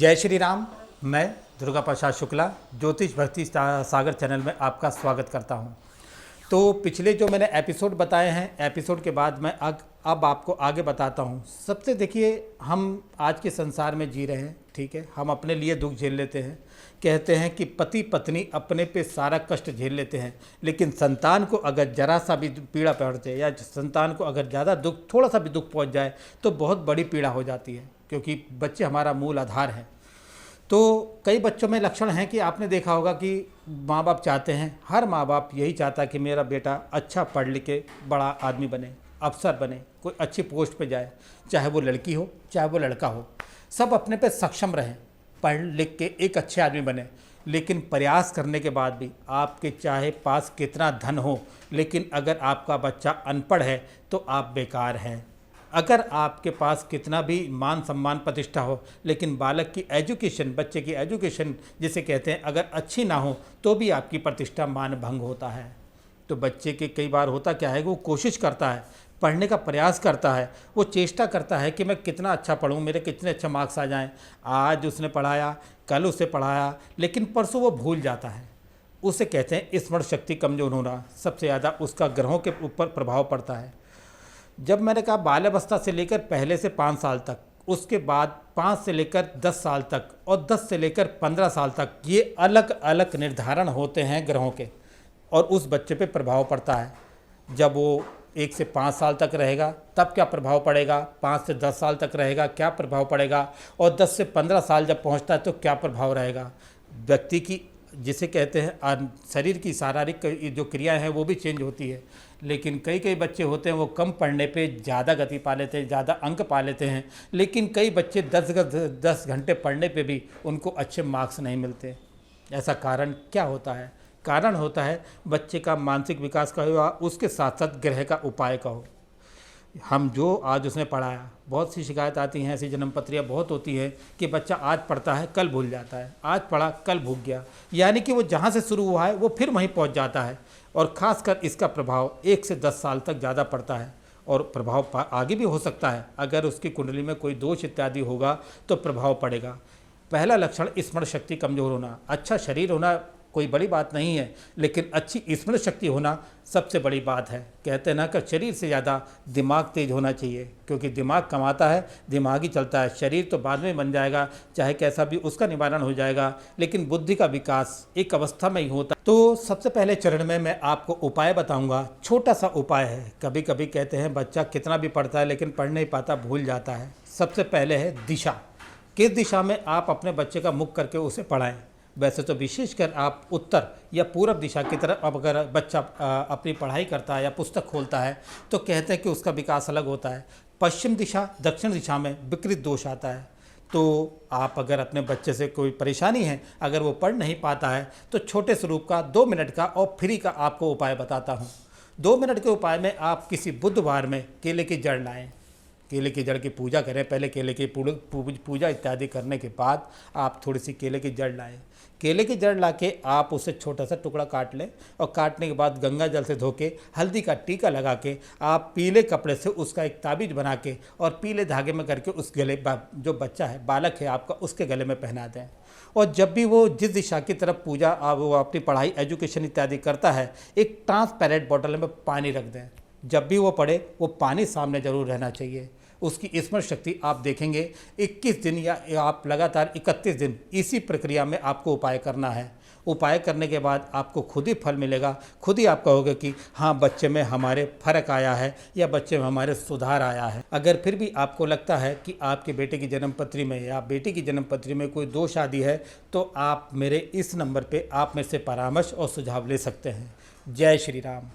जय श्री राम। मैं दुर्गा प्रसाद शुक्ला ज्योतिष भक्ति सागर चैनल में आपका स्वागत करता हूं। तो पिछले जो मैंने एपिसोड बताए हैं, एपिसोड के बाद मैं अब आपको आगे बताता हूं। सबसे देखिए, हम आज के संसार में जी रहे हैं, ठीक है। हम अपने लिए दुख झेल लेते हैं। कहते हैं कि पति पत्नी अपने पे सारा कष्ट झेल लेते हैं, लेकिन संतान को अगर जरा सा भी पीड़ा पहुँचे या संतान को अगर ज़्यादा दुख, थोड़ा सा भी दुख पहुँच जाए तो बहुत बड़ी पीड़ा हो जाती है, क्योंकि बच्चे हमारा मूल आधार हैं। तो कई बच्चों में लक्षण हैं कि आपने देखा होगा कि माँ बाप चाहते हैं, हर माँ बाप यही चाहता है कि मेरा बेटा अच्छा पढ़ लिख के बड़ा आदमी बने, अफसर बने, कोई अच्छी पोस्ट पे जाए, चाहे वो लड़की हो चाहे वो लड़का हो, सब अपने पे सक्षम रहें, पढ़ लिख के एक अच्छे आदमी बने। लेकिन प्रयास करने के बाद भी आपके चाहे पास कितना धन हो, लेकिन अगर आपका बच्चा अनपढ़ है तो आप बेकार हैं। अगर आपके पास कितना भी मान सम्मान प्रतिष्ठा हो, लेकिन बालक की एजुकेशन, बच्चे की एजुकेशन जिसे कहते हैं, अगर अच्छी ना हो तो भी आपकी प्रतिष्ठा मान भंग होता है। तो बच्चे के कई बार होता क्या है, वो कोशिश करता है, पढ़ने का प्रयास करता है, वो चेष्टा करता है कि मैं कितना अच्छा पढ़ूं, मेरे कितने अच्छे मार्क्स आ जाएं। आज उसने पढ़ाया, कल उसे पढ़ाया, लेकिन परसों वो भूल जाता है। उसे कहते हैं स्मरण शक्ति कमज़ोर होना। सबसे ज़्यादा उसका ग्रहों के ऊपर प्रभाव पड़ता है। जब मैंने कहा बाल्यावस्था से लेकर पहले से 5 साल तक, उसके बाद 5 से लेकर 10 साल तक और 10 से लेकर 15 साल तक, ये अलग अलग निर्धारण होते हैं ग्रहों के, और उस बच्चे पे प्रभाव पड़ता है। जब वो 1 से 5 साल तक रहेगा तब क्या प्रभाव पड़ेगा, 5 से 10 साल तक रहेगा क्या प्रभाव पड़ेगा, और 10 से 15 साल जब पहुंचता है तो क्या प्रभाव रहेगा। व्यक्ति की जिसे कहते हैं शरीर की शारीरिक जो क्रियाएं हैं वो भी चेंज होती है। लेकिन कई बच्चे होते हैं वो कम पढ़ने पे ज़्यादा गति पा लेते हैं, ज़्यादा अंक पा लेते हैं, लेकिन कई बच्चे 10 घंटे पढ़ने पे भी उनको अच्छे मार्क्स नहीं मिलते। ऐसा कारण क्या होता है? कारण होता है बच्चे का मानसिक विकास का हो, उसके साथ साथ ग्रह का उपाय का हो। हम जो आज उसने पढ़ाया, बहुत सी शिकायत आती हैं, ऐसी जन्मपत्रियाँ बहुत होती है कि बच्चा आज पढ़ता है कल भूल जाता है, आज पढ़ा कल भूल गया, यानी कि वो जहाँ से शुरू हुआ है वो फिर वहीं पहुँच जाता है। और ख़ासकर इसका प्रभाव 1 से 10 साल तक ज़्यादा पड़ता है, और प्रभाव आगे भी हो सकता है। अगर उसकी कुंडली में कोई दोष इत्यादि होगा तो प्रभाव पड़ेगा। पहला लक्षण स्मरण शक्ति कमज़ोर होना। अच्छा शरीर होना कोई बड़ी बात नहीं है, लेकिन अच्छी स्मरण शक्ति होना सबसे बड़ी बात है। कहते हैं ना कि शरीर से ज़्यादा दिमाग तेज होना चाहिए, क्योंकि दिमाग कमाता है, दिमाग ही चलता है। शरीर तो बाद में बन जाएगा, चाहे कैसा भी उसका निवारण हो जाएगा, लेकिन बुद्धि का विकास एक अवस्था में ही होता है। तो सबसे पहले चरण में मैं आपको उपाय बताऊँगा। छोटा सा उपाय है। कभी कभी कहते हैं बच्चा कितना भी पढ़ता है लेकिन पढ़ नहीं पाता, भूल जाता है। सबसे पहले है दिशा। किस दिशा में आप अपने बच्चे का मुख करके उसे पढ़ाएं। वैसे तो विशेषकर आप उत्तर या पूर्व दिशा की तरफ अब अगर बच्चा अपनी पढ़ाई करता है या पुस्तक खोलता है तो कहते हैं कि उसका विकास अलग होता है। पश्चिम दिशा, दक्षिण दिशा में विकृत दोष आता है। तो आप अगर अपने बच्चे से कोई परेशानी है, अगर वो पढ़ नहीं पाता है, तो छोटे स्वरूप का 2 मिनट का और फ्री का आपको उपाय बताता हूँ। 2 मिनट के उपाय में आप किसी बुधवार में केले की जड़ लाएँ, केले की जड़ की पूजा करें। पहले केले की पूजा इत्यादि करने के बाद आप थोड़ी सी केले की जड़ लाएं। केले की जड़ लाके आप उसे छोटा सा टुकड़ा काट लें, और काटने के बाद गंगा जल से धो के, हल्दी का टीका लगा के, आप पीले कपड़े से उसका एक ताबीज़ बना के और पीले धागे में करके उस गले, जो बच्चा है, बालक है आपका, उसके गले में पहना दें। और जब भी वो जिस दिशा की तरफ पूजा वो अपनी पढ़ाई एजुकेशन इत्यादि करता है, एक ट्रांसपेरेंट बॉटल में पानी रख दें। जब भी वो पढ़े वो पानी सामने ज़रूर रहना चाहिए। उसकी स्मरण शक्ति आप देखेंगे 21 दिन या आप लगातार 31 दिन इसी प्रक्रिया में आपको उपाय करना है। उपाय करने के बाद आपको खुद ही फल मिलेगा। खुद ही आप कहोगे कि हाँ, बच्चे में हमारे फ़र्क आया है या बच्चे में हमारे सुधार आया है। अगर फिर भी आपको लगता है कि आपके बेटे की जन्मपत्री में या बेटी की जन्मपत्री में कोई दोष आदि है, तो आप मेरे इस नंबर पर आप मेरे से परामर्श और सुझाव ले सकते हैं। जय श्री राम।